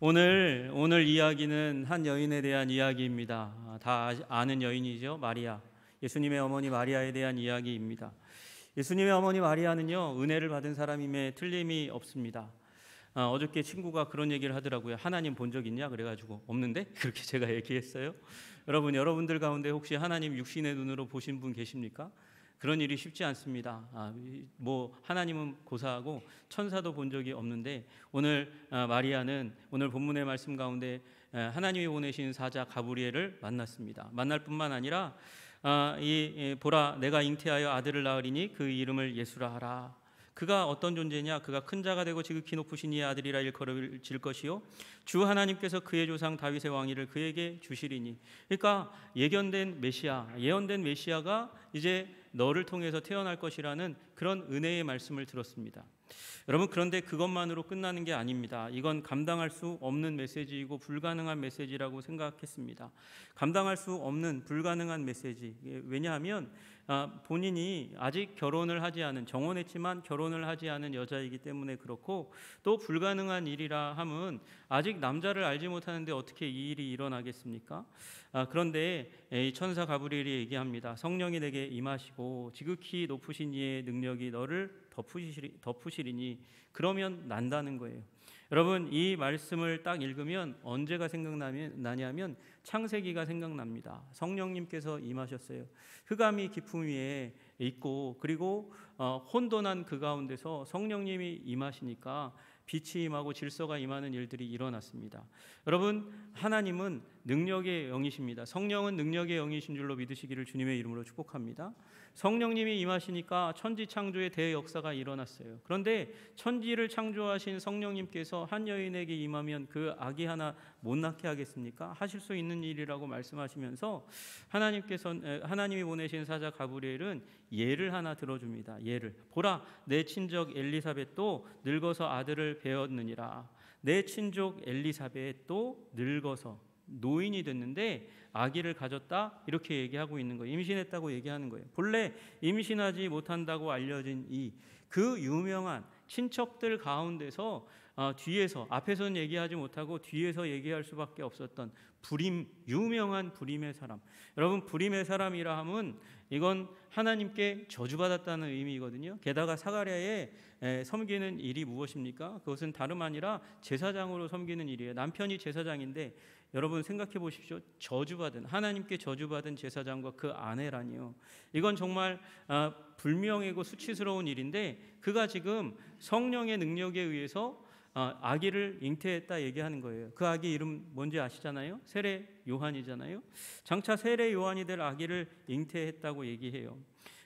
오늘 이야기는 한 여인에 대한 이야기입니다. 다 아는 여인이죠. 마리아. 예수님의 어머니 마리아에 대한 이야기입니다. 예수님의 어머니 마리아는요, 은혜를 받은 사람임에 틀림이 없습니다. 어저께 친구가 그런 얘기를 하더라고요. 하나님 본 적 있냐? 그래가지고 없는데? 그렇게 제가 얘기했어요. 여러분들 가운데 혹시 하나님 육신의 눈으로 보신 분 계십니까? 그런 일이 쉽지 않습니다. 하나님은 고사하고 천사도 본 적이 없는데 오늘 마리아는 오늘 본문의 말씀 가운데 하나님이 보내신 사자 가브리엘을 만났습니다. 만날 뿐만 아니라 보라 내가 잉태하여 아들을 낳으리니 그 이름을 예수라 하라. 그가 어떤 존재냐? 그가 큰 자가 되고 지극히 높으신 이의 아들이라 일컬을 질 것이요 주 하나님께서 그의 조상 다윗의 왕위를 그에게 주시리니. 그러니까 예견된 메시아, 예언된 메시아가 이제 너를 통해서 태어날 것이라는 그런 은혜의 말씀을 들었습니다. 여러분, 그런데 그것만으로 끝나는 게 아닙니다. 이건 감당할 수 없는 메시지이고 불가능한 메시지라고 생각했습니다. 감당할 수 없는 불가능한 메시지. 왜냐하면 본인이 아직 결혼을 하지 않은, 정혼했지만 결혼을 하지 않은 여자이기 때문에 그렇고, 또 불가능한 일이라 함은 아직 남자를 알지 못하는데 어떻게 이 일이 일어나겠습니까? 그런데 이 천사 가브리엘이 얘기합니다. 성령이 내게 임하시고 지극히 높으신 이의 능력이 너를 덮으시리니. 그러면 난다는 거예요. 여러분, 이 말씀을 딱 읽으면 언제가 생각나냐면 창세기가 생각납니다. 성령님께서 임하셨어요. 흑암이 깊음 위에 있고, 그리고 혼돈한 그 가운데서 성령님이 임하시니까 빛이 임하고 질서가 임하는 일들이 일어났습니다. 여러분, 하나님은 능력의 영이십니다. 성령은 능력의 영이신 줄로 믿으시기를 주님의 이름으로 축복합니다. 성령님이 임하시니까 천지 창조의 대역사가 일어났어요. 그런데 천지를 창조하신 성령님께서 한 여인에게 임하면 그 아기 하나 못 낳게 하겠습니까? 하실 수 있는 일이라고 말씀하시면서 하나님이 보내신 사자 가브리엘은 예를 하나 들어줍니다. 예를. 보라, 내 친족 엘리사벳도 늙어서 아들을 배었느니라. 내 친족 엘리사벳도 늙어서 노인이 됐는데 아기를 가졌다, 이렇게 얘기하고 있는 거예요. 임신했다고 얘기하는 거예요. 본래 임신하지 못한다고 알려진 그 유명한 친척들 가운데서 뒤에서, 앞에서는 얘기하지 못하고 뒤에서 얘기할 수밖에 없었던 유명한 불임의 사람. 여러분, 불임의 사람이라 함은 이건 하나님께 저주받았다는 의미거든요. 게다가 사가랴에 섬기는 일이 무엇입니까? 그것은 다름 아니라 제사장으로 섬기는 일이에요. 남편이 제사장인데 여러분 생각해 보십시오. 하나님께 저주받은 제사장과 그 아내라니요. 이건 정말 불명예고 수치스러운 일인데, 그가 지금 성령의 능력에 의해서 아기를 잉태했다 얘기하는 거예요. 그 아기 이름 뭔지 아시잖아요? 세례 요한이잖아요. 장차 세례 요한이 될 아기를 잉태했다고 얘기해요.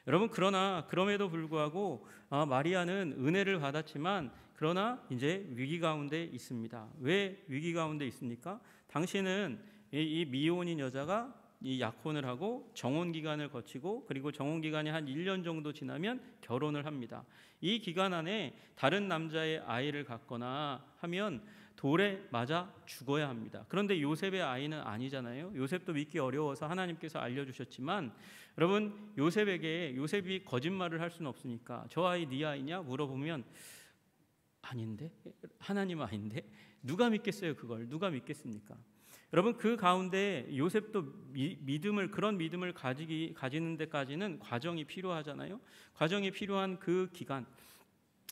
여러분, 그럼에도 불구하고 마리아는 은혜를 받았지만 그러나 이제 위기 가운데 있습니다. 왜 위기 가운데 있습니까? 당신은 이 미혼인 여자가 이 약혼을 하고 정혼 기간을 거치고, 그리고 정혼 기간이 한 1년 정도 지나면 결혼을 합니다. 이 기간 안에 다른 남자의 아이를 갖거나 하면 돌에 맞아 죽어야 합니다. 그런데 요셉의 아이는 아니잖아요. 요셉도 믿기 어려워서 하나님께서 알려주셨지만, 여러분, 요셉이 거짓말을 할 수는 없으니까 저 아이 네 아이냐 물어보면 아닌데, 하나님 아닌데, 누가 믿겠어요? 그걸 누가 믿겠습니까? 여러분, 그 가운데 요셉도 그런 믿음을 가지는 데까지는 과정이 필요하잖아요. 과정이 필요한 그 기간,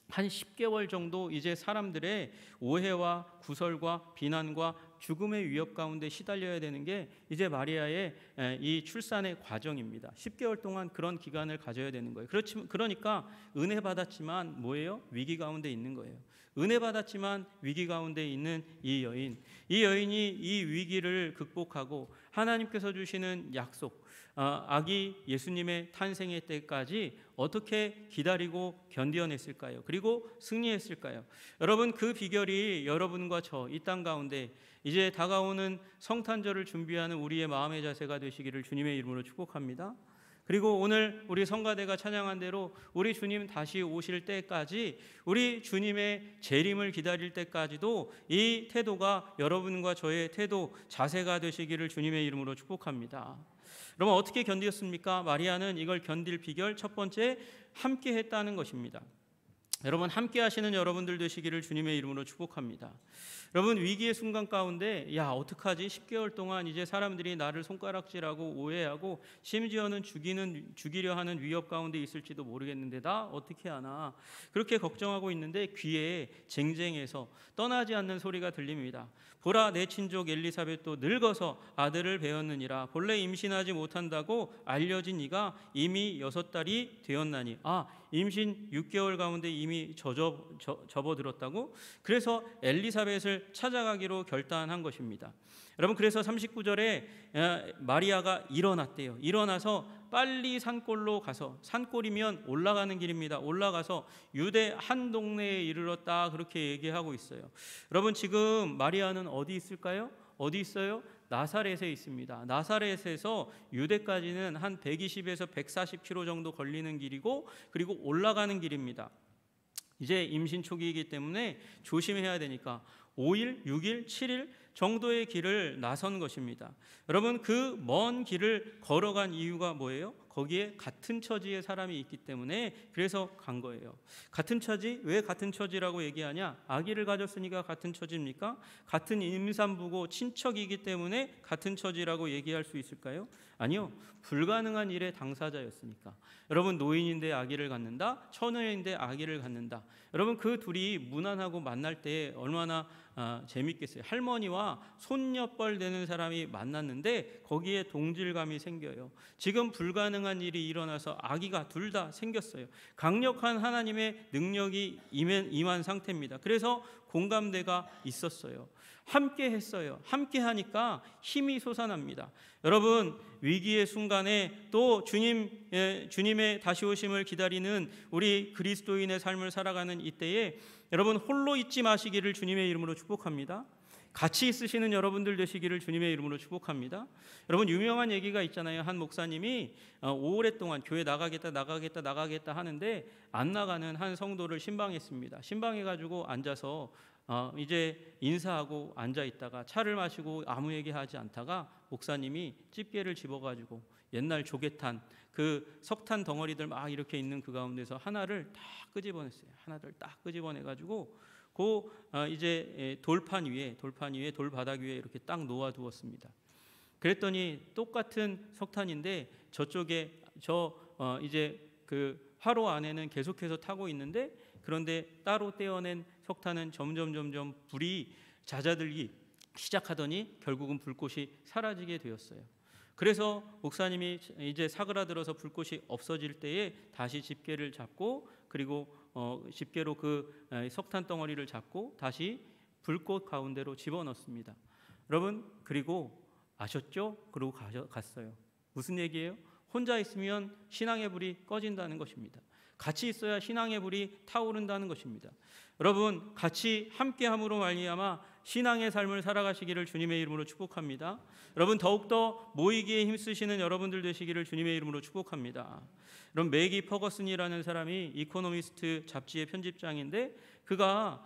한 10개월 정도 이제 사람들의 오해와 구설과 비난과 죽음의 위협 가운데 시달려야 되는 게 이제 마리아의 이 출산의 과정입니다. 10개월 동안 그런 기간을 가져야 되는 거예요. 그러니까 은혜 받았지만 뭐예요? 위기 가운데 있는 거예요. 은혜 받았지만 위기 가운데 있는 이 여인이 이 위기를 극복하고 하나님께서 주시는 약속, 아기 예수님의 탄생의 때까지 어떻게 기다리고 견뎌냈을까요? 그리고 승리했을까요? 여러분, 그 비결이 여러분과 저 이 땅 가운데 이제 다가오는 성탄절을 준비하는 우리의 마음의 자세가 되시기를 주님의 이름으로 축복합니다. 그리고 오늘 우리 성가대가 찬양한 대로 우리 주님 다시 오실 때까지, 우리 주님의 재림을 기다릴 때까지도 이 태도가 여러분과 저의 태도, 자세가 되시기를 주님의 이름으로 축복합니다. 여러분, 어떻게 견디었습니까? 마리아는 이걸 견딜 비결 첫 번째, 함께 했다는 것입니다. 여러분 함께 하시는 여러분들 되시기를 주님의 이름으로 축복합니다. 여러분 위기의 순간 가운데 어떡하지? 10개월 동안 이제 사람들이 나를 손가락질하고 오해하고 심지어는 죽이려 하는 위협 가운데 있을지도 모르겠는데 나 어떻게 하나? 그렇게 걱정하고 있는데 귀에 쟁쟁해서 떠나지 않는 소리가 들립니다. 보라 내 친족 엘리사벳도 늙어서 아들을 배었느니라. 본래 임신하지 못한다고 알려진 이가 이미 6달이 되었나니. 임신 6개월 가운데 이미 접어들었다고? 그래서 엘리사벳을 찾아가기로 결단한 것입니다. 여러분 그래서 39절에 마리아가 일어났대요. 일어나서 빨리 산골로 가서, 산골이면 올라가는 길입니다. 올라가서 유대 한 동네에 이르렀다, 그렇게 얘기하고 있어요. 여러분 지금 마리아는 어디 있을까요? 어디 있어요? 나사렛에 있습니다. 나사렛에서 유대까지는 한 120에서 140km 정도 걸리는 길이고, 그리고 올라가는 길입니다. 이제 임신 초기이기 때문에 조심해야 되니까 5일, 6일, 7일 정도의 길을 나선 것입니다. 여러분 그 먼 길을 걸어간 이유가 뭐예요? 거기에 같은 처지의 사람이 있기 때문에 그래서 간 거예요. 같은 처지? 왜 같은 처지라고 얘기하냐? 아기를 가졌으니까 같은 처지입니까? 같은 임산부고 친척이기 때문에 같은 처지라고 얘기할 수 있을까요? 아니요. 불가능한 일의 당사자였으니까. 여러분 노인인데 아기를 갖는다, 처녀인데 아기를 갖는다. 여러분 그 둘이 무난하고 만날 때 얼마나 재밌겠어요. 할머니와 손녀뻘 되는 사람이 만났는데 거기에 동질감이 생겨요. 지금 불가능한 일이 일어나서 아기가 둘 다 생겼어요. 강력한 하나님의 능력이 임한 상태입니다. 그래서 공감대가 있었어요. 함께 했어요. 함께 하니까 힘이 솟아납니다. 여러분 위기의 순간에 또 주님의 다시 오심을 기다리는 우리 그리스도인의 삶을 살아가는 이때에 여러분 홀로 있지 마시기를 주님의 이름으로 축복합니다. 같이 있으시는 여러분들 되시기를 주님의 이름으로 축복합니다. 여러분 유명한 얘기가 있잖아요. 한 목사님이 오랫동안 교회 나가겠다 하는데 안 나가는 한 성도를 신방했습니다. 신방해가지고 앉아서 이제 인사하고 앉아 있다가 차를 마시고 아무 얘기하지 않다가 목사님이 집게를 집어가지고 옛날 조개탄 그 석탄 덩어리들 막 이렇게 있는 그 가운데서 하나를 딱 끄집어냈어요. 하나를 딱 끄집어내가지고 이제 돌판 위에 돌바닥 위에 이렇게 딱 놓아두었습니다. 그랬더니 똑같은 석탄인데 저쪽에 이제 그 화로 안에는 계속해서 타고 있는데, 그런데 따로 떼어낸 석탄은 점점 불이 잦아들기 시작하더니 결국은 불꽃이 사라지게 되었어요. 그래서 목사님이 이제 사그라들어서 불꽃이 없어질 때에 다시 집게를 잡고, 그리고 집게로 그 석탄 덩어리를 잡고 다시 불꽃 가운데로 집어넣습니다. 여러분 그리고 아셨죠? 그리고 갔어요. 무슨 얘기예요? 혼자 있으면 신앙의 불이 꺼진다는 것입니다. 같이 있어야 신앙의 불이 타오른다는 것입니다. 여러분 같이 함께함으로 말미암아 신앙의 삶을 살아가시기를 주님의 이름으로 축복합니다. 여러분 더욱더 모이기에 힘쓰시는 여러분들 되시기를 주님의 이름으로 축복합니다. 여러분 매기 퍼거슨이라는 사람이 이코노미스트 잡지의 편집장인데 그가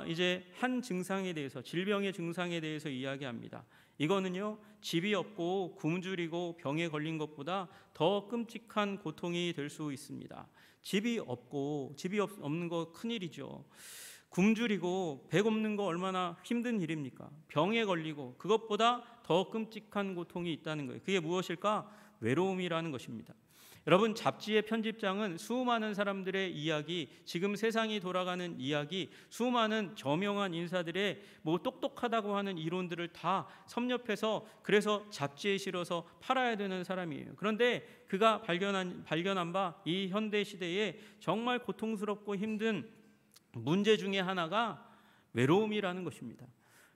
이제 한 증상에 대해서, 질병의 증상에 대해서 이야기합니다. 이거는요 집이 없고 굶주리고 병에 걸린 것보다 더 끔찍한 고통이 될 수 있습니다. 집이 없는 거 큰일이죠. 굶주리고 배 없는 거 얼마나 힘든 일입니까? 병에 걸리고 그것보다 더 끔찍한 고통이 있다는 거예요. 그게 무엇일까? 외로움이라는 것입니다. 여러분 잡지의 편집장은 수많은 사람들의 이야기, 지금 세상이 돌아가는 이야기, 수많은 저명한 인사들의 똑똑하다고 하는 이론들을 다 섭렵해서 그래서 잡지에 실어서 팔아야 되는 사람이에요. 그런데 그가 발견한 바 이 현대 시대에 정말 고통스럽고 힘든 문제 중에 하나가 외로움이라는 것입니다.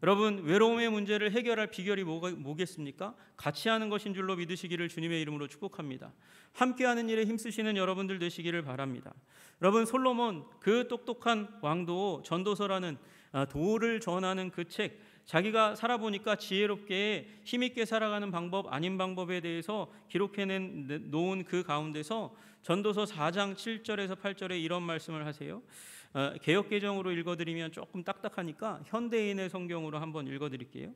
여러분 외로움의 문제를 해결할 비결이 뭐겠습니까? 같이 하는 것인 줄로 믿으시기를 주님의 이름으로 축복합니다. 함께하는 일에 힘쓰시는 여러분들 되시기를 바랍니다. 여러분 솔로몬 그 똑똑한 왕도 전도서라는 도를 전하는 그 책, 자기가 살아보니까 지혜롭게 힘있게 살아가는 방법 아닌 방법에 대해서 기록해 놓은 그 가운데서 전도서 4장 7절에서 8절에 이런 말씀을 하세요. 개역개정으로 읽어드리면 조금 딱딱하니까 현대인의 성경으로 한번 읽어드릴게요.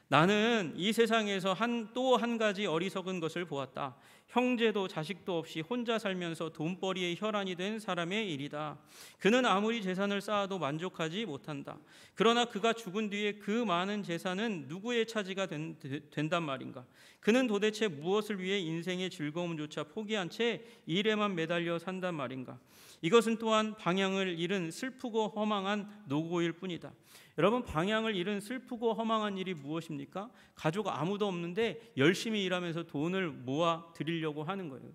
나는 이 세상에서 또 한 가지 어리석은 것을 보았다. 형제도 자식도 없이 혼자 살면서 돈벌이의 혈안이 된 사람의 일이다. 그는 아무리 재산을 쌓아도 만족하지 못한다. 그러나 그가 죽은 뒤에 그 많은 재산은 누구의 차지가 된단 말인가? 그는 도대체 무엇을 위해 인생의 즐거움조차 포기한 채 일에만 매달려 산단 말인가? 이것은 또한 방향을 잃은 슬프고 허망한 노고일 뿐이다. 여러분, 방향을 잃은 슬프고 허망한 일이 무엇입니까? 가족 아무도 없는데 열심히 일하면서 돈을 모아 드리려고 하는 거예요.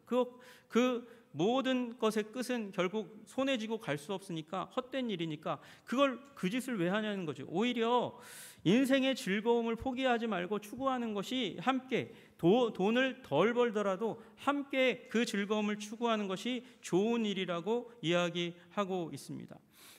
그 모든 것의 끝은 결국 손에 쥐고 갈 수 없으니까 헛된 일이니까 그 짓을 왜 하냐는 거죠. 오히려 인생의 즐거움을 포기하지 말고 추구하는 것이 함께 돈을 덜 벌더라도 함께 그 즐거움을 추구하는 것이 좋은 일이라고 이야기하고 있습니다.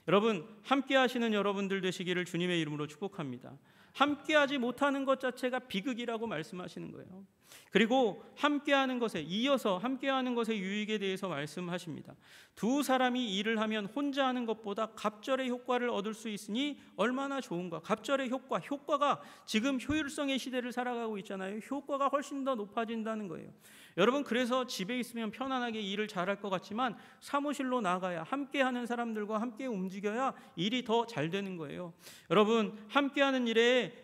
여러분, 함께 하시는 여러분들 되시기를 주님의 이름으로 축복합니다. 함께하지 못하는 것 자체가 비극이라고 말씀하시는 거예요. 그리고 함께하는 것에 이어서 함께하는 것의 유익에 대해서 말씀하십니다. 두 사람이 일을 하면 혼자 하는 것보다 갑절의 효과를 얻을 수 있으니 얼마나 좋은가. 갑절의 효과가 지금 효율성의 시대를 살아가고 있잖아요. 효과가 훨씬 더 높아진다는 거예요. 여러분, 그래서 집에 있으면 편안하게 일을 잘할 것 같지만 사무실로 나가야 함께하는 사람들과 함께 움직여야 일이 더 잘 되는 거예요. 여러분, 함께하는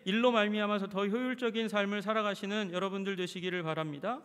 일로 말미암아서 더 효율적인 삶을 살아가시는 여러분들 되시기를 바랍니다.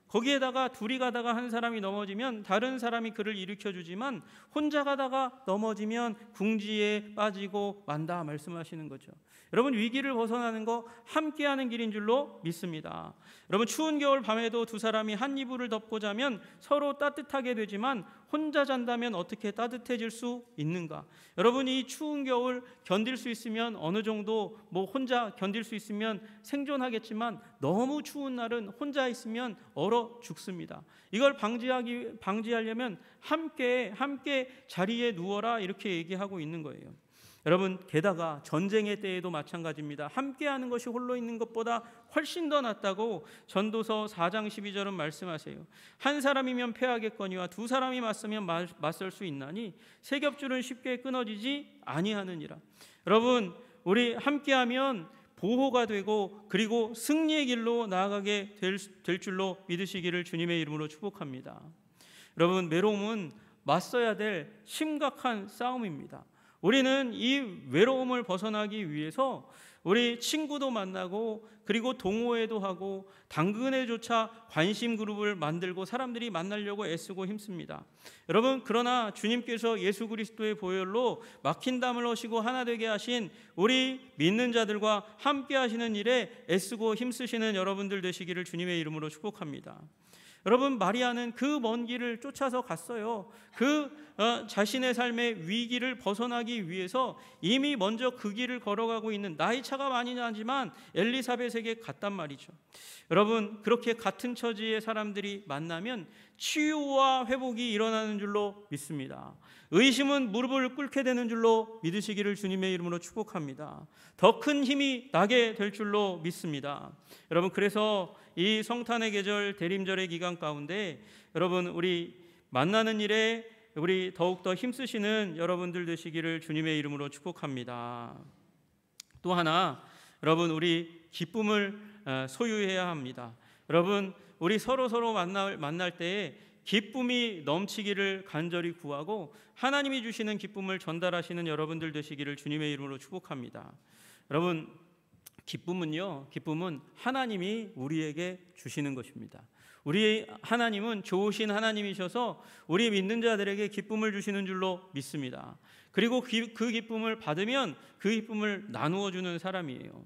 거기에다가 둘이 가다가 한 사람이 넘어지면 다른 사람이 그를 일으켜 주지만 혼자 가다가 넘어지면 궁지에 빠지고 만다 말씀하시는 거죠. 여러분, 위기를 벗어나는 거 함께하는 길인 줄로 믿습니다. 여러분, 추운 겨울 밤에도 두 사람이 한 이불을 덮고 자면 서로 따뜻하게 되지만 혼자 잔다면 어떻게 따뜻해질 수 있는가? 여러분, 이 추운 겨울 견딜 수 있으면 어느 정도 혼자 견딜 수 있으면 생존하겠지만 너무 추운 날은 혼자 있으면 얼어 죽습니다. 이걸 방지하려면 함께 자리에 누워라 이렇게 얘기하고 있는 거예요. 여러분, 게다가 전쟁의 때에도 마찬가지입니다. 함께하는 것이 홀로 있는 것보다 훨씬 더 낫다고 전도서 4장 12절은 말씀하세요. 한 사람이면 패하겠거니와 두 사람이 맞서면 맞설 수 있나니 세 겹줄은 쉽게 끊어지지 아니하느니라. 여러분, 우리 함께하면 보호가 되고 그리고 승리의 길로 나아가게 될 줄로 믿으시기를 주님의 이름으로 축복합니다. 여러분, 외로움은 맞서야 될 심각한 싸움입니다. 우리는 이 외로움을 벗어나기 위해서 우리 친구도 만나고 그리고 동호회도 하고 당근에조차 관심 그룹을 만들고 사람들이 만나려고 애쓰고 힘씁니다. 여러분, 그러나 주님께서 예수 그리스도의 보혈로 막힌 담을 허시고 하나 되게 하신 우리 믿는 자들과 함께 하시는 일에 애쓰고 힘쓰시는 여러분들 되시기를 주님의 이름으로 축복합니다. 여러분, 마리아는 그 먼 길을 쫓아서 갔어요. 자신의 삶의 위기를 벗어나기 위해서 이미 먼저 그 길을 걸어가고 있는 나이 차가 많이 나지만 엘리사벳에게 갔단 말이죠. 여러분, 그렇게 같은 처지의 사람들이 만나면 치유와 회복이 일어나는 줄로 믿습니다. 의심은 무릎을 꿇게 되는 줄로 믿으시기를 주님의 이름으로 축복합니다. 더 큰 힘이 나게 될 줄로 믿습니다. 여러분, 그래서 이 성탄의 계절 대림절의 기간 가운데 여러분, 우리 만나는 일에 우리 더욱더 힘쓰시는 여러분들 되시기를 주님의 이름으로 축복합니다. 또 하나, 여러분, 우리 기쁨을 소유해야 합니다. 여러분, 우리 서로 만날 때에 기쁨이 넘치기를 간절히 구하고 하나님이 주시는 기쁨을 전달하시는 여러분들 되시기를 주님의 이름으로 축복합니다. 여러분, 기쁨은 하나님이 우리에게 주시는 것입니다. 우리 하나님은 좋으신 하나님이셔서 우리 믿는 자들에게 기쁨을 주시는 줄로 믿습니다. 그리고 그 기쁨을 받으면 그 기쁨을 나누어 주는 사람이에요.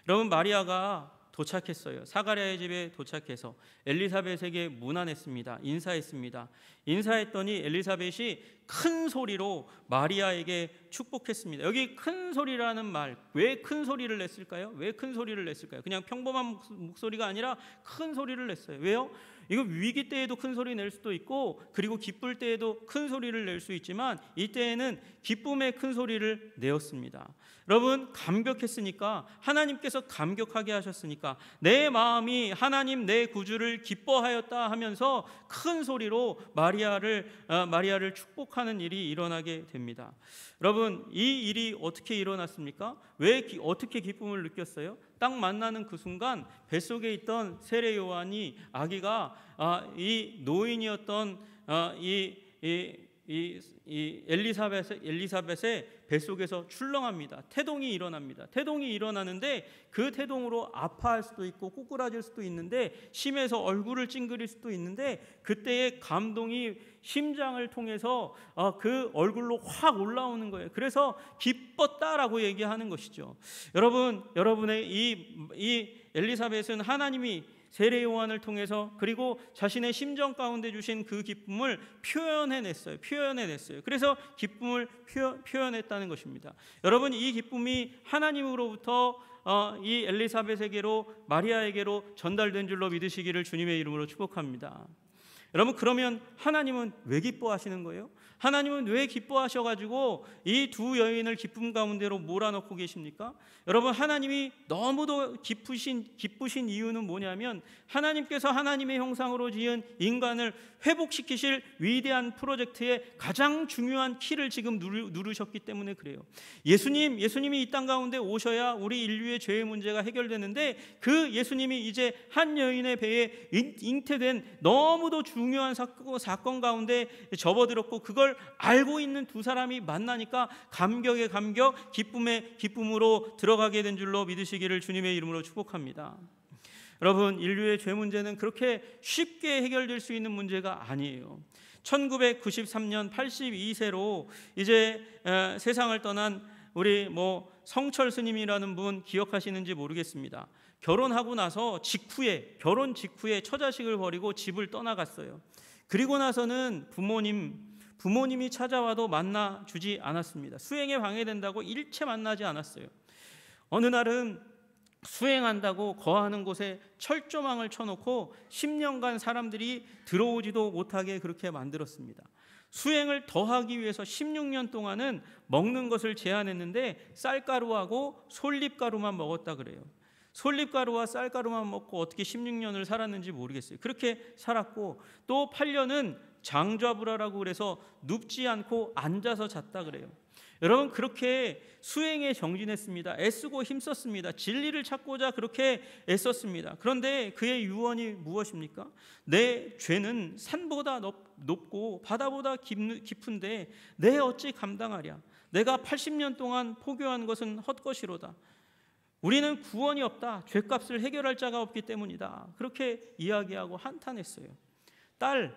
여러분, 마리아가 도착했어요. 사가랴의 집에 도착해서 엘리사벳에게 문안했습니다. 인사했습니다. 인사했더니 엘리사벳이 큰 소리로 마리아에게 축복했습니다. 여기 큰 소리라는 말, 왜 큰 소리를 냈을까요? 왜 큰 소리를 냈을까요? 그냥 평범한 목소리가 아니라 큰 소리를 냈어요. 왜요? 이거 위기 때에도 큰 소리 낼 수도 있고 그리고 기쁠 때에도 큰 소리를 낼 수 있지만 이때에는 기쁨의 큰 소리를 내었습니다. 여러분, 감격했으니까, 하나님께서 감격하게 하셨으니까 내 마음이 하나님 내 구주를 기뻐하였다 하면서 큰 소리로 마리아를 회복하는 일이 일어나게 됩니다. 여러분, 이 일이 어떻게 일어났습니까? 왜 어떻게 기쁨을 느꼈어요? 딱 만나는 그 순간 뱃속에 있던 세례 요한이 아기가 이 노인이었던 엘리사벳의 뱃속에서 출렁합니다. 태동이 일어납니다. 태동이 일어나는데 그 태동으로 아파할 수도 있고 꼬꾸라질 수도 있는데 심해서 얼굴을 찡그릴 수도 있는데 그때의 감동이 심장을 통해서 그 얼굴로 확 올라오는 거예요. 그래서 기뻤다라고 얘기하는 것이죠. 여러분의 이 엘리사벳은 하나님이 세례 요한을 통해서 그리고 자신의 심정 가운데 주신 그 기쁨을 표현해냈어요. 그래서 기쁨을 표현했다는 것입니다. 여러분, 이 기쁨이 하나님으로부터 이 엘리사벳에게로 마리아에게로 전달된 줄로 믿으시기를 주님의 이름으로 축복합니다. 여러분, 그러면 하나님은 왜 기뻐하시는 거예요? 하나님은 왜 기뻐하셔가지고 이 두 여인을 기쁨 가운데로 몰아넣고 계십니까? 여러분, 하나님이 너무도 기쁘신 이유는 뭐냐면 하나님께서 하나님의 형상으로 지은 인간을 회복시키실 위대한 프로젝트의 가장 중요한 키를 지금 누르셨기 때문에 그래요. 예수님이 이 땅 가운데 오셔야 우리 인류의 죄의 문제가 해결되는데 그 예수님이 이제 한 여인의 배에 잉태된 너무도 중요한 사건 가운데 접어들었고 그걸 알고 있는 두 사람이 만나니까 감격의 감격, 기쁨의 기쁨으로 들어가게 된 줄로 믿으시기를 주님의 이름으로 축복합니다. 여러분, 인류의 죄 문제는 그렇게 쉽게 해결될 수 있는 문제가 아니에요. 1993년 82세로 이제 세상을 떠난 우리 성철 스님이라는 분 기억하시는지 모르겠습니다. 결혼하고 나서 결혼 직후에 처자식을 버리고 집을 떠나갔어요. 그리고 나서는 부모님이 찾아와도 만나주지 않았습니다. 수행에 방해된다고 일체 만나지 않았어요. 어느 날은 수행한다고 거하는 곳에 철조망을 쳐놓고 10년간 사람들이 들어오지도 못하게 그렇게 만들었습니다. 수행을 더하기 위해서 16년 동안은 먹는 것을 제한했는데 쌀가루하고 솔잎가루만 먹었다 그래요. 솔잎가루와 쌀가루만 먹고 어떻게 16년을 살았는지 모르겠어요. 그렇게 살았고 또 8년은 장좌불화라고 그래서 눕지 않고 앉아서 잤다 그래요. 여러분, 그렇게 수행에 정진했습니다. 애쓰고 힘썼습니다. 진리를 찾고자 그렇게 애썼습니다. 그런데 그의 유언이 무엇입니까? 내 죄는 산보다 높고 바다보다 깊은데 내 어찌 감당하랴. 내가 80년 동안 포교한 것은 헛것이로다. 우리는 구원이 없다. 죄값을 해결할 자가 없기 때문이다. 그렇게 이야기하고 한탄했어요. 딸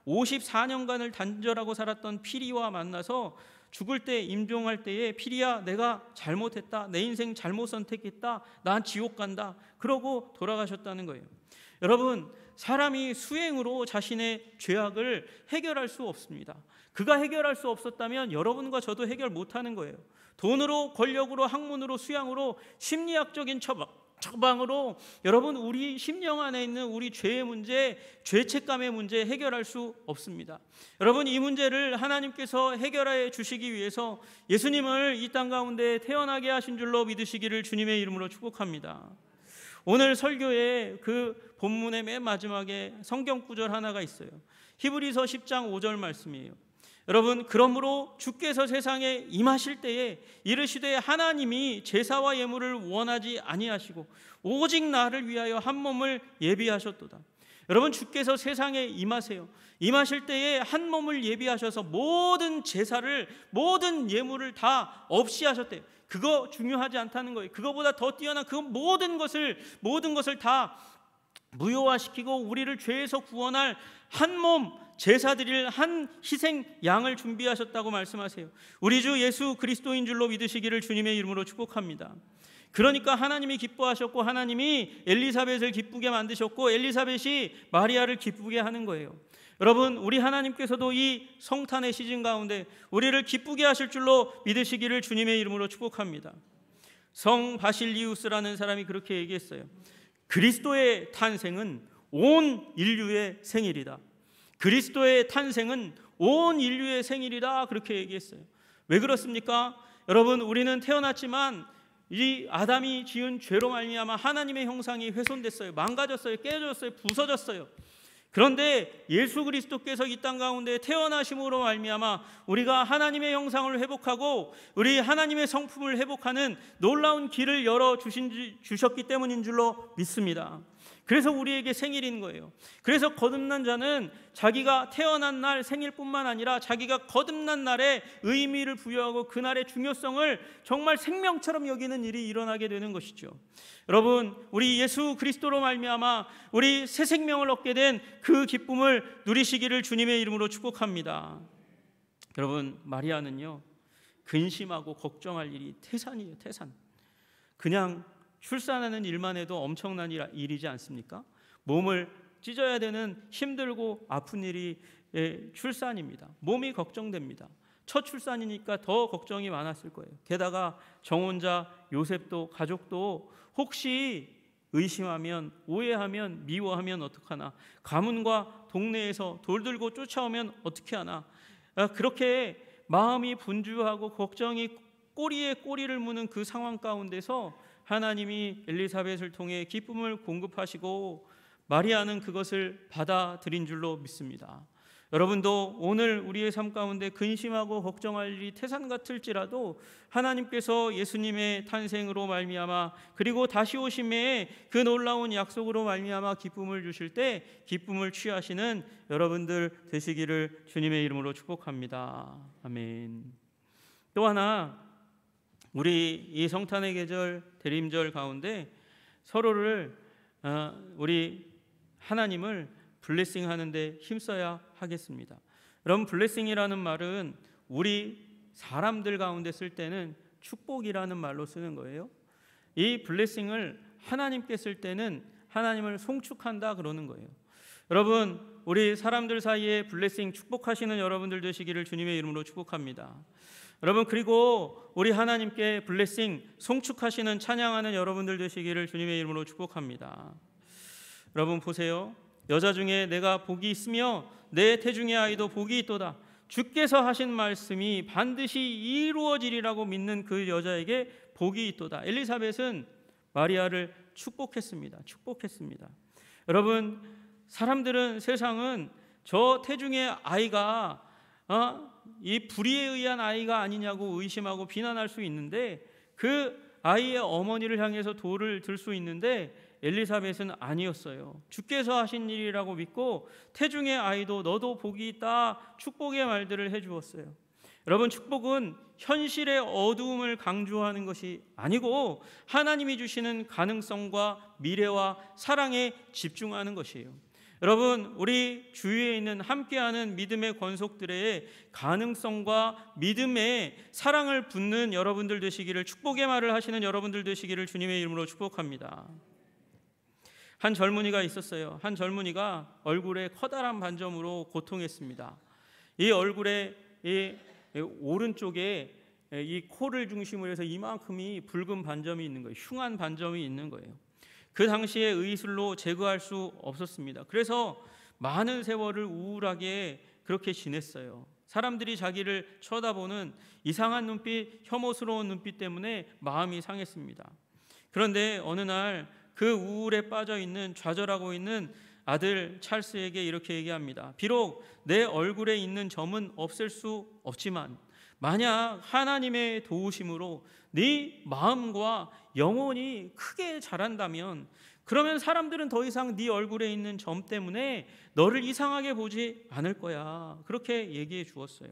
54년간을 단절하고 살았던 피리와 만나서 죽을 때 임종할 때에 피리야, 내가 잘못했다. 내 인생 잘못 선택했다. 난 지옥 간다. 그러고 돌아가셨다는 거예요. 여러분, 사람이 수행으로 자신의 죄악을 해결할 수 없습니다. 그가 해결할 수 없었다면 여러분과 저도 해결 못하는 거예요. 돈으로, 권력으로, 학문으로, 수양으로, 심리학적인 처방으로 여러분, 우리 심령 안에 있는 우리 죄의 문제, 죄책감의 문제 해결할 수 없습니다. 여러분, 이 문제를 하나님께서 해결해 주시기 위해서 예수님을 이 땅 가운데 태어나게 하신 줄로 믿으시기를 주님의 이름으로 축복합니다. 오늘 설교의 그 본문의 맨 마지막에 성경 구절 하나가 있어요. 히브리서 10장 5절 말씀이에요. 여러분, 그러므로 주께서 세상에 임하실 때에 이르시되 하나님이 제사와 예물을 원하지 아니하시고 오직 나를 위하여 한 몸을 예비하셨도다. 여러분, 주께서 세상에 임하실 때에 한 몸을 예비하셔서 모든 제사를, 모든 예물을 다 없이 하셨대요. 그거 중요하지 않다는 거예요. 그거보다 더 뛰어난 그 모든 것을 다 무효화시키고 우리를 죄에서 구원할 한 몸, 제사 드릴 한 희생 양을 준비하셨다고 말씀하세요. 우리 주 예수 그리스도인 줄로 믿으시기를 주님의 이름으로 축복합니다. 그러니까 하나님이 기뻐하셨고 하나님이 엘리사벳을 기쁘게 만드셨고 엘리사벳이 마리아를 기쁘게 하는 거예요. 여러분, 우리 하나님께서도 이 성탄의 시즌 가운데 우리를 기쁘게 하실 줄로 믿으시기를 주님의 이름으로 축복합니다. 성 바실리우스라는 사람이 그렇게 얘기했어요. 그리스도의 탄생은 온 인류의 생일이다. 그리스도의 탄생은 온 인류의 생일이다. 그렇게 얘기했어요. 왜 그렇습니까? 여러분, 우리는 태어났지만 이 아담이 지은 죄로 말미암아 하나님의 형상이 훼손됐어요. 망가졌어요. 깨졌어요. 부서졌어요. 그런데 예수 그리스도께서 이 땅 가운데 태어나심으로 말미암아 우리가 하나님의 형상을 회복하고 우리 하나님의 성품을 회복하는 놀라운 길을 주셨기 때문인 줄로 믿습니다. 그래서 우리에게 생일인 거예요. 그래서 거듭난 자는 자기가 태어난 날 생일뿐만 아니라 자기가 거듭난 날에 의미를 부여하고 그날의 중요성을 정말 생명처럼 여기는 일이 일어나게 되는 것이죠. 여러분, 우리 예수 그리스도로 말미암아 우리 새 생명을 얻게 된 그 기쁨을 누리시기를 주님의 이름으로 축복합니다. 여러분, 마리아는요, 근심하고 걱정할 일이 태산이에요. 태산. 그냥 출산하는 일만 해도 엄청난 일이지 않습니까? 몸을 찢어야 되는 힘들고 아픈 일이 출산입니다. 몸이 걱정됩니다. 첫 출산이니까 더 걱정이 많았을 거예요. 게다가 정혼자 요셉도 가족도 혹시 의심하면, 오해하면, 미워하면 어떡하나, 가문과 동네에서 돌들고 쫓아오면 어떻게 하나, 그렇게 마음이 분주하고 걱정이 꼬리에 꼬리를 무는 그 상황 가운데서 하나님이 엘리사벳을 통해 기쁨을 공급하시고 마리아는 그것을 받아들인 줄로 믿습니다. 여러분도 오늘 우리의 삶 가운데 근심하고 걱정할 일이 태산 같을지라도 하나님께서 예수님의 탄생으로 말미암아 그리고 다시 오심의 그 놀라운 약속으로 말미암아 기쁨을 주실 때 기쁨을 취하시는 여러분들 되시기를 주님의 이름으로 축복합니다. 아멘. 또 하나, 우리 이 성탄의 계절 대림절 가운데 서로를 우리 하나님을 블레싱 하는데 힘써야 하겠습니다. 여러분, 블레싱이라는 말은 우리 사람들 가운데 쓸 때는 축복이라는 말로 쓰는 거예요. 이 블레싱을 하나님께 쓸 때는 하나님을 송축한다 그러는 거예요. 여러분, 우리 사람들 사이에 블레싱 축복하시는 여러분들 되시기를 주님의 이름으로 축복합니다. 여러분, 그리고 우리 하나님께 블레싱 송축하시는 찬양하는 여러분들 되시기를 주님의 이름으로 축복합니다. 여러분 보세요. 여자 중에 내가 복이 있으며 내 태중의 아이도 복이 있도다. 주께서 하신 말씀이 반드시 이루어지리라고 믿는 그 여자에게 복이 있도다. 엘리사벳은 마리아를 축복했습니다. 여러분, 사람들은, 세상은 저 태중의 아이가 이 불의에 의한 아이가 아니냐고 의심하고 비난할 수 있는데, 그 아이의 어머니를 향해서 돌을 들 수 있는데 엘리사벳은 아니었어요. 주께서 하신 일이라고 믿고 태중의 아이도 너도 복이 있다, 축복의 말들을 해주었어요. 여러분, 축복은 현실의 어두움을 강조하는 것이 아니고 하나님이 주시는 가능성과 미래와 사랑에 집중하는 것이에요. 여러분, 우리 주위에 있는 함께하는 믿음의 권속들의 가능성과 믿음의 사랑을 붙는 여러분들 되시기를, 축복의 말을 하시는 여러분들 되시기를 주님의 이름으로 축복합니다. 한 젊은이가 있었어요. 한 젊은이가 얼굴에 커다란 반점으로 고통했습니다. 이 얼굴에 이 오른쪽에 이 코를 중심으로 해서 이만큼이 붉은 반점이 있는 거예요. 흉한 반점이 있는 거예요. 그 당시에 의술로 제거할 수 없었습니다. 그래서 많은 세월을 우울하게 그렇게 지냈어요. 사람들이 자기를 쳐다보는 이상한 눈빛, 혐오스러운 눈빛 때문에 마음이 상했습니다. 그런데 어느 날 그 우울에 빠져 있는, 좌절하고 있는 아들 찰스에게 이렇게 얘기합니다. 비록 내 얼굴에 있는 점은 없앨 수 없지만 만약 하나님의 도우심으로 네 마음과 영혼이 크게 자란다면 그러면 사람들은 더 이상 네 얼굴에 있는 점 때문에 너를 이상하게 보지 않을 거야. 그렇게 얘기해 주었어요.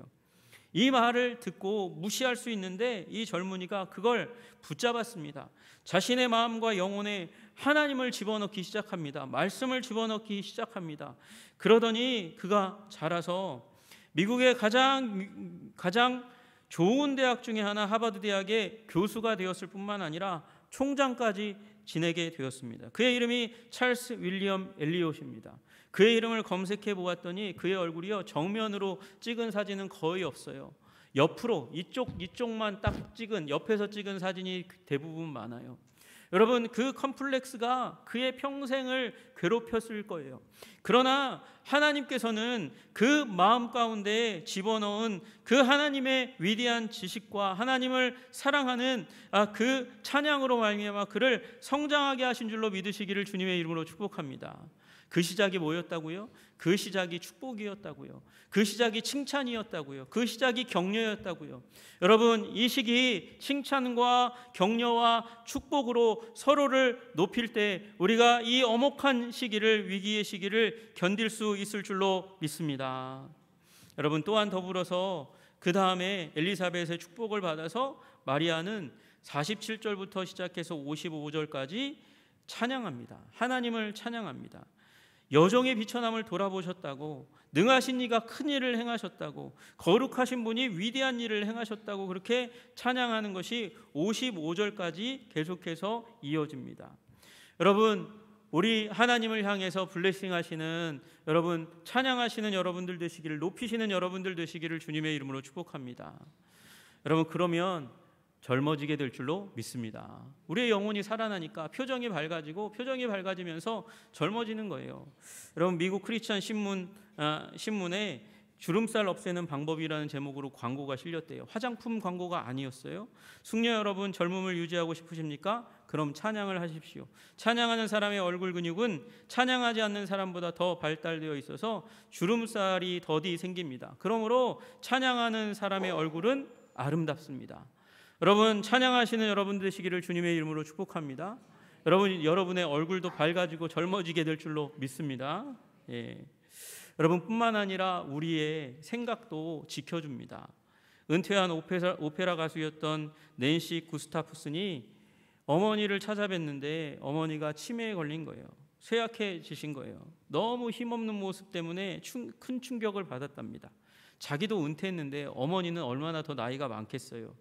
이 말을 듣고 무시할 수 있는데 이 젊은이가 그걸 붙잡았습니다. 자신의 마음과 영혼에 하나님을 집어넣기 시작합니다. 말씀을 집어넣기 시작합니다. 그러더니 그가 자라서 미국의 가장 좋은 대학 중에 하나, 하버드 대학의 교수가 되었을 뿐만 아니라 총장까지 지내게 되었습니다. 그의 이름이 찰스 윌리엄 엘리엇입니다. 그의 이름을 검색해 보았더니 그의 얼굴이요, 정면으로 찍은 사진은 거의 없어요. 옆으로 이쪽만 딱 찍은, 옆에서 찍은 사진이 대부분 많아요. 여러분, 그 컴플렉스가 그의 평생을 괴롭혔을 거예요. 그러나 하나님께서는 그 마음 가운데 집어넣은 그 하나님의 위대한 지식과 하나님을 사랑하는 그 찬양으로 말미암아 그를 성장하게 하신 줄로 믿으시기를 주님의 이름으로 축복합니다. 그 시작이 뭐였다고요? 그 시작이 축복이었다고요. 그 시작이 칭찬이었다고요. 그 시작이 격려였다고요. 여러분, 이 시기 칭찬과 격려와 축복으로 서로를 높일 때 우리가 이 엄혹한 시기를, 위기의 시기를 견딜 수 있을 줄로 믿습니다. 여러분, 또한 더불어서 그 다음에 엘리사벳의 축복을 받아서 마리아는 47절부터 시작해서 55절까지 찬양합니다. 하나님을 찬양합니다. 여종의 비천함을 돌아보셨다고, 능하신 이가 큰 일을 행하셨다고, 거룩하신 분이 위대한 일을 행하셨다고 그렇게 찬양하는 것이 55절까지 계속해서 이어집니다. 여러분, 우리 하나님을 향해서 블레싱 하시는 여러분, 찬양하시는 여러분들 되시기를, 높이시는 여러분들 되시기를 주님의 이름으로 축복합니다. 여러분, 그러면 젊어지게 될 줄로 믿습니다. 우리의 영혼이 살아나니까 표정이 밝아지고, 표정이 밝아지면서 젊어지는 거예요. 여러분, 미국 크리스찬 신문에 주름살 없애는 방법이라는 제목으로 광고가 실렸대요. 화장품 광고가 아니었어요. 숙녀 여러분, 젊음을 유지하고 싶으십니까? 그럼 찬양을 하십시오. 찬양하는 사람의 얼굴 근육은 찬양하지 않는 사람보다 더 발달되어 있어서 주름살이 더디 생깁니다. 그러므로 찬양하는 사람의 얼굴은 아름답습니다. 여러분, 찬양하시는 여러분 되시기를 주님의 이름으로 축복합니다. 여러분의 얼굴도 밝아지고 젊어지게 될 줄로 믿습니다. 여러분, 뿐만 아니라 우리의 생각도 지켜줍니다. 은퇴한 오페라 가수였던 낸시 구스타프슨이 어머니를 찾아뵀는데 어머니가 치매에 걸린 거예요. 쇠약해지신 거예요. 너무 힘없는 모습 때문에 큰 충격을 받았답니다. 자기도 은퇴했는데 어머니는 얼마나 더 나이가 많겠어요.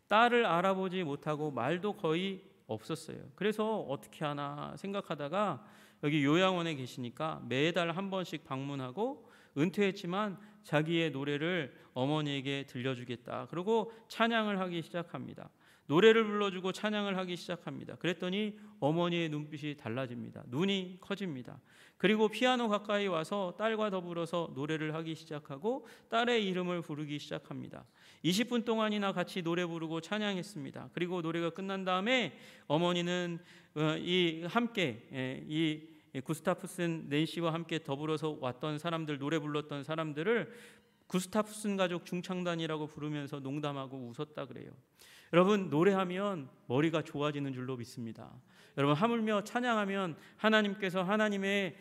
딸을 알아보지 못하고 말도 거의 없었어요. 그래서 어떻게 하나 생각하다가 여기 요양원에 계시니까 매달 한 번씩 방문하고, 은퇴했지만 자기의 노래를 어머니에게 들려주겠다. 그리고 찬양을 하기 시작합니다. 노래를 불러주고 찬양을 하기 시작합니다. 그랬더니 어머니의 눈빛이 달라집니다. 눈이 커집니다. 그리고 피아노 가까이 와서 딸과 더불어서 노래를 하기 시작하고 딸의 이름을 부르기 시작합니다. 20분 동안이나 같이 노래 부르고 찬양했습니다. 그리고 노래가 끝난 다음에 어머니는 이 구스타프슨 낸시와 함께 더불어서 왔던 사람들, 노래 불렀던 사람들을 구스타프슨 가족 중창단이라고 부르면서 농담하고 웃었다 그래요. 여러분, 노래하면 머리가 좋아지는 줄로 믿습니다. 여러분, 하물며 찬양하면 하나님께서 하나님의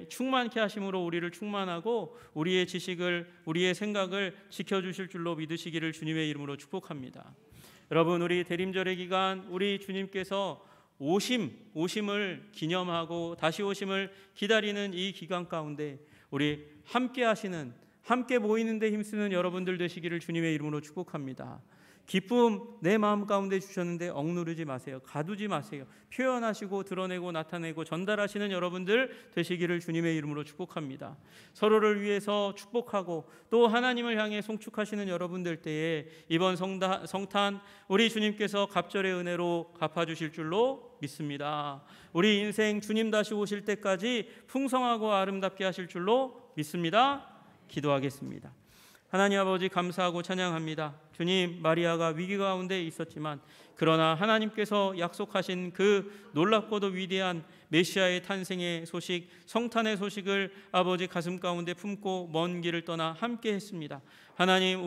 충만케 하심으로 우리를 충만하고 오리의 지식을, 우리의 생각을 지켜주실 줄로 믿으시기를 주님의 이름으로 축복합니다. 여러분, 우리 대림절의 기간, 우리 주님께서 오심을 기념하고 다시 오심을 기다리는 이 기간 가운데 우리 함께 하시는, 함께 모이는데 힘쓰는 여러분들 되시기를 주님의 이름으로 축복합니다. 기쁨 내 마음 가운데 주셨는데 억누르지 마세요. 가두지 마세요. 표현하시고 드러내고 나타내고 전달하시는 여러분들 되시기를 주님의 이름으로 축복합니다. 서로를 위해서 축복하고 또 하나님을 향해 송축하시는 여러분들 때에 이번 성탄 우리 주님께서 갑절의 은혜로 갚아주실 줄로 믿습니다. 우리 인생 주님 다시 오실 때까지 풍성하고 아름답게 하실 줄로 믿습니다. 기도하겠습니다. 하나님 아버지, 감사하고 찬양합니다. 주님, 마리아가 위기 가운데 있었지만 그러나 하나님께서 약속하신 그 놀랍고도 위대한 메시아의 탄생의 소식, 성탄의 소식을 아버지 가슴 가운데 품고 먼 길을 떠나 함께 했습니다. 하나님,